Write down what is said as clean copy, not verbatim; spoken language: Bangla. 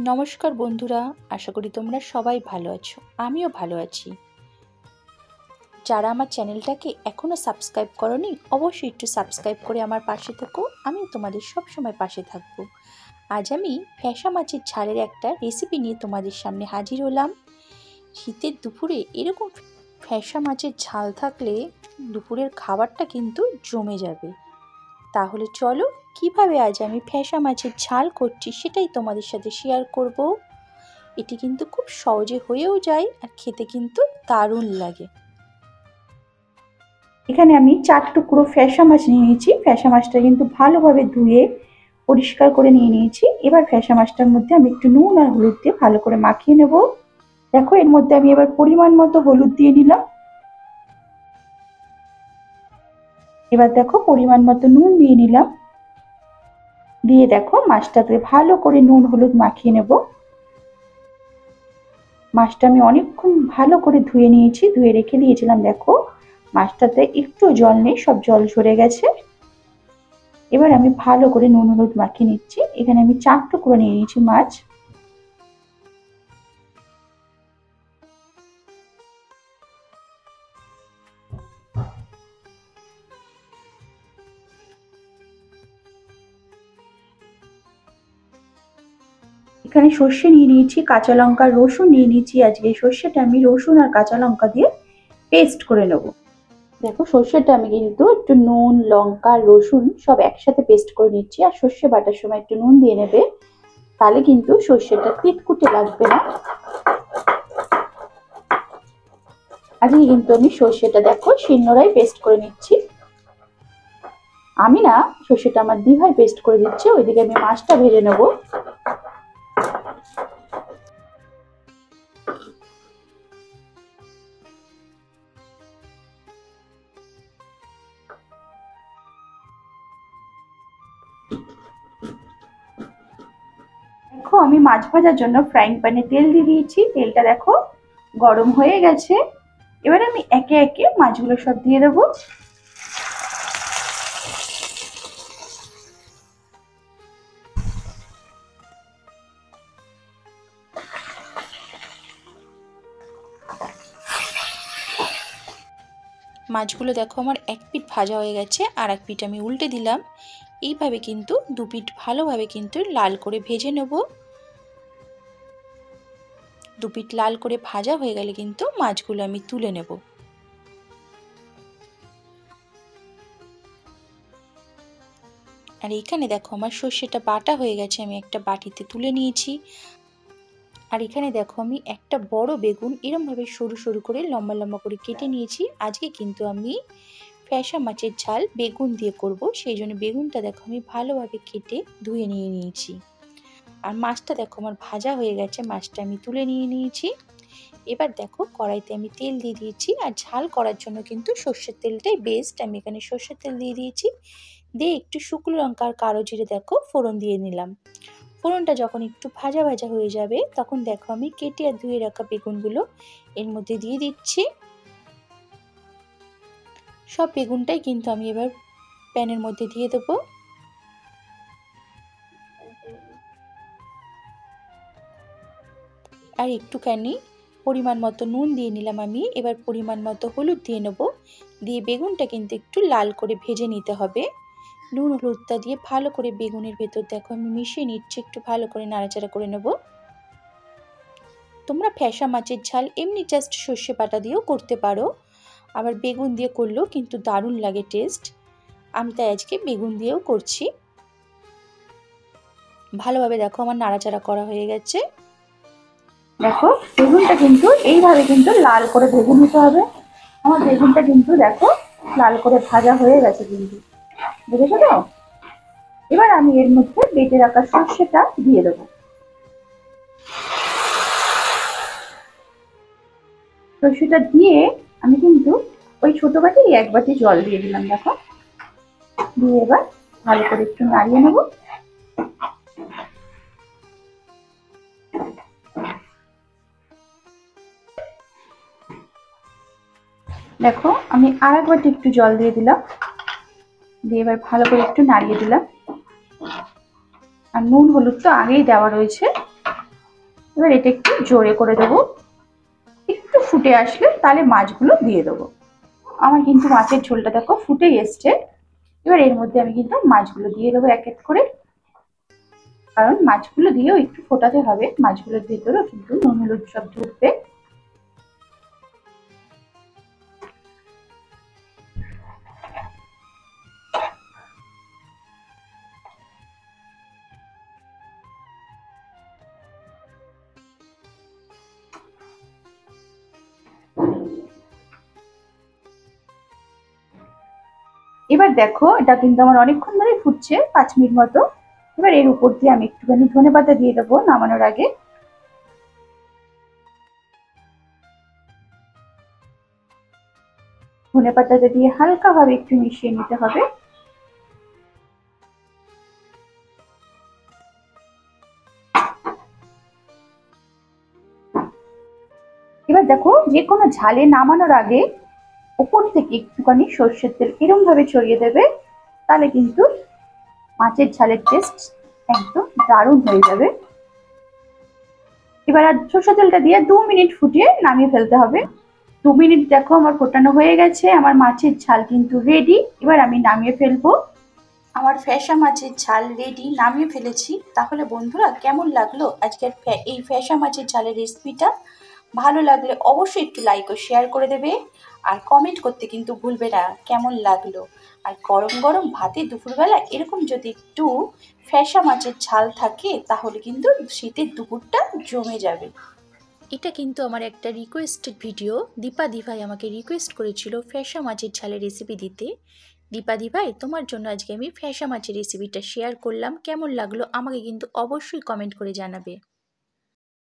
নমস্কার বন্ধুরা, আশা করি তোমরা সবাই ভালো আছো। আমিও ভালো আছি। যারা আমার চ্যানেলটাকে এখনও সাবস্ক্রাইব করোনি, অবশ্যই একটু সাবস্ক্রাইব করে আমার পাশে থেকো। আমি তোমাদের সব সময় পাশে থাকবো। আজ আমি ফ্যাসা মাছের ঝালের একটা রেসিপি নিয়ে তোমাদের সামনে হাজির হলাম। শীতের দুপুরে এরকম ফ্যাসা মাছের ঝাল থাকলে দুপুরের খাবারটা কিন্তু জমে যাবে। তাহলে চলো কিভাবে আজ আমি ফ্যাসা মাছের ঝাল করছি সেটাই তোমাদের সাথে শেয়ার করব। এটি কিন্তু খুব সহজে হয়েও যায় আর খেতে কিন্তু দারুণ লাগে। এখানে আমি 4 টুকরো ফ্যাসা মাছ নিয়ে নিয়েছি। ফ্যাসা মাছটা কিন্তু ভালোভাবে ধুয়ে পরিষ্কার করে নিয়ে নিয়েছি। এবার ফ্যাসা মাছটার মধ্যে আমি একটু নুন আর হলুদ দিয়ে ভালো করে মাখিয়ে নেব। দেখো, এর মধ্যে আমি এবার পরিমাণ মতো হলুদ দিয়ে নিলাম। এবার দেখো পরিমাণ মতো নুন দিয়ে নিলাম। দিয়ে দেখো মাছটাতে ভালো করে নুন হলুদ মাখিয়ে নেব। মাছটা আমি অনেকক্ষণ ভালো করে ধুয়ে নিয়েছি, ধুয়ে রেখে দিয়েছিলাম। দেখো মাছটাতে একটু জল নেই, সব জল ঝরে গেছে। এবার আমি ভালো করে নুন হলুদ মাখিয়ে নিচ্ছি। এখানে আমি 4 টুকরো নিয়ে নিয়েছি মাছ। এখানে সর্ষে নিয়ে নিয়েছি, কাঁচা লঙ্কা রসুন নিয়ে নিয়েছি। আজকে এই সর্ষেটা আমি রসুন আর কাঁচা লঙ্কা দিয়ে পেস্ট করে নেব। দেখো সর্ষেটা আমি কিন্তু একটু নুন লঙ্কা রসুন সব একসাথে পেস্ট করে নিচ্ছি। আর সর্ষে বাটার সময় একটু নুন দিয়ে নেবে, তাহলে কিন্তু সর্ষেটা তিতকুটে লাগবে না। আজকে কিন্তু আমি সর্ষেটা দেখো শিলনোড়ায় পেস্ট করে নিচ্ছি। আমি না, সর্ষেটা আমার দিভাই পেস্ট করে দিচ্ছে। ওইদিকে আমি মাছটা ভেজে নেব। দেখো আমি মাছ ভাজার জন্য ফ্রাইং প্যানে তেল দিয়ে দিয়েছি। তেলটা দেখো গরম হয়ে গেছে। এবার আমি একে একে মাছগুলো সব দিয়ে দেবো। মাছগুলো দেখো আমার এক পিঠ ভাজা হয়ে গেছে, আর এক পিঠ আমি উল্টে দিলাম। এইভাবে কিন্তু দু পিঠ ভালোভাবে কিন্তু লাল করে ভেজে নেব। দু পিঠ লাল করে ভাজা হয়ে গেলে কিন্তু মাছগুলো আমি তুলে নেব। আর এখানে দেখো আমার সর্ষেটা বাটা হয়ে গেছে, আমি একটা বাটিতে তুলে নিয়েছি। আর এখানে দেখো আমি একটা বড় বেগুন এরমভাবে সরু সরু করে লম্বা লম্বা করে কেটে নিয়েছি। আজকে কিন্তু আমি ফ্যাসা মাছের ঝাল বেগুন দিয়ে করব, সেই জন্য বেগুনটা দেখো আমি ভালোভাবে কেটে ধুয়ে নিয়ে নিয়েছি। আর মাছটা দেখো আমার ভাজা হয়ে গেছে, মাছটা আমি তুলে নিয়ে নিয়েছি। এবার দেখো কড়াইতে আমি তেল দিয়ে দিয়েছি, আর ঝাল করার জন্য কিন্তু সর্ষের তেলটাই বেস্ট। আমি এখানে সর্ষের তেল দিয়ে দিয়েছি। দিয়ে একটু শুকনো লঙ্কা আর কালো জিরে দেখো ফোড়ন দিয়ে নিলাম। ফোড়নটা যখন একটু ভাজা ভাজা হয়ে যাবে, তখন দেখো আমি কেটে আর ধুয়ে রাখা বেগুনগুলো এর মধ্যে দিয়ে দিচ্ছি। সব বেগুনটাই কিন্তু আমি এবার প্যানের মধ্যে দিয়ে দেবো। আর একটুখানি পরিমাণ মতো নুন দিয়ে নিলাম আমি। এবার পরিমাণ মতো হলুদ দিয়ে নেব। দিয়ে বেগুনটা কিন্তু একটু লাল করে ভেজে নিতে হবে। নুন হলুদটা দিয়ে ভালো করে বেগুনের ভেতর দেখো আমি মিশিয়ে নিচ্ছি, একটু ভালো করে নাড়াচাড়া করে নেব। তোমরা ফ্যাসা মাছের ঝাল এমনি জাস্ট সর্ষে বাটা দিয়েও করতে পারো, আবার বেগুন দিয়ে করলেও কিন্তু দারুণ লাগে টেস্ট। আমি তাই আজকে বেগুন দিয়েও করছি। ভালোভাবে দেখো আমার নাড়াচাড়া করা হয়ে গেছে। দেখো বেগুনটা কিন্তু এইভাবে কিন্তু লাল করে ভেজে নিতে হবে। আমার বেগুনটা কিন্তু দেখো লাল করে ভাজা হয়ে গেছে কিন্তু, দেখেছো তো? এবার আমি এর মধ্যে বেটে রাখা সর্ষেটা দিয়ে দেবো। সর্ষেটা দিয়ে আমি কিন্তু ওই ছোট বাটি এক বাটি জল দিয়ে দিলাম। দেখো, দিয়ে এবার ভালো করে একটু নাড়িয়ে নেব। দেখো আমি আর এক বাটি একটু জল দিয়ে দিলাম। দিয়ে এবার ভালো করে একটু নাড়িয়ে দিলাম। আর নুন হলুদ তো আগেই দেওয়া রয়েছে, এবার এটা একটু জোরে করে দেবো, একটু ফুটে আসলে তাহলে মাছগুলো দিয়ে দেবো। আমার কিন্তু মাছের ঝোলটা দেখো ফুটেই এসছে। এবার এর মধ্যে আমি কিন্তু মাছগুলো দিয়ে দেবো এক এক করে, কারণ মাছগুলো দিয়েও একটু ফোটাতে হবে, মাছগুলোর ভেতরেও কিন্তু নুন হলুদ সব ঢুকবে। এবার দেখো এটা কিন্তু আমার অনেকক্ষণ ধরে ফুটছে, 5 মিনিট মতো। এবার এর উপর দিয়ে আমি একটুখানি ধনেপাতা দিয়ে দেবো নামানোর আগে। ধনেপাতাটা দিয়ে হালকা ভাবে একটু মিশিয়ে নিতে হবে। এবার দেখো যে কোনো ঝালে নামানোর আগে উপর থেকে একটুখানি সর্ষের তেল এরকম ভাবে ছড়িয়ে দেবে, তাহলে কিন্তু মাছের ঝালের টেস্ট একদম দারুণ হয়ে যাবে। এবার আর সর্ষের তেলটা দিয়ে 2 মিনিট ফুটিয়ে নামিয়ে ফেলতে হবে। 2 মিনিট দেখো আমার ফোটানো হয়ে গেছে, আমার মাছের ঝাল কিন্তু রেডি। এবার আমি নামিয়ে ফেলবো। আমার ফ্যাসা মাছের ঝাল রেডি, নামিয়ে ফেলেছি। তাহলে বন্ধুরা কেমন লাগলো আজকের এই ফ্যাসা মাছের ঝালের রেসিপিটা? ভালো লাগলে অবশ্যই একটু লাইক ও শেয়ার করে দেবে, আর কমেন্ট করতে কিন্তু ভুলবে না কেমন লাগলো। আর গরম গরম ভাতে দুপুরবেলা এরকম যদি একটু ফ্যাসা মাছের ঝাল থাকে তাহলে কিন্তু শীতের দুপুরটা জমে যাবে। এটা কিন্তু আমার একটা রিকোয়েস্টেড ভিডিও। দীপাদি ভাই আমাকে রিকোয়েস্ট করেছিল ফ্যাসা মাছের ঝালের রেসিপি দিতে। দীপাদি ভাই, তোমার জন্য আজকে আমি ফ্যাসা মাছের রেসিপিটা শেয়ার করলাম। কেমন লাগলো আমাকে কিন্তু অবশ্যই কমেন্ট করে জানাবে।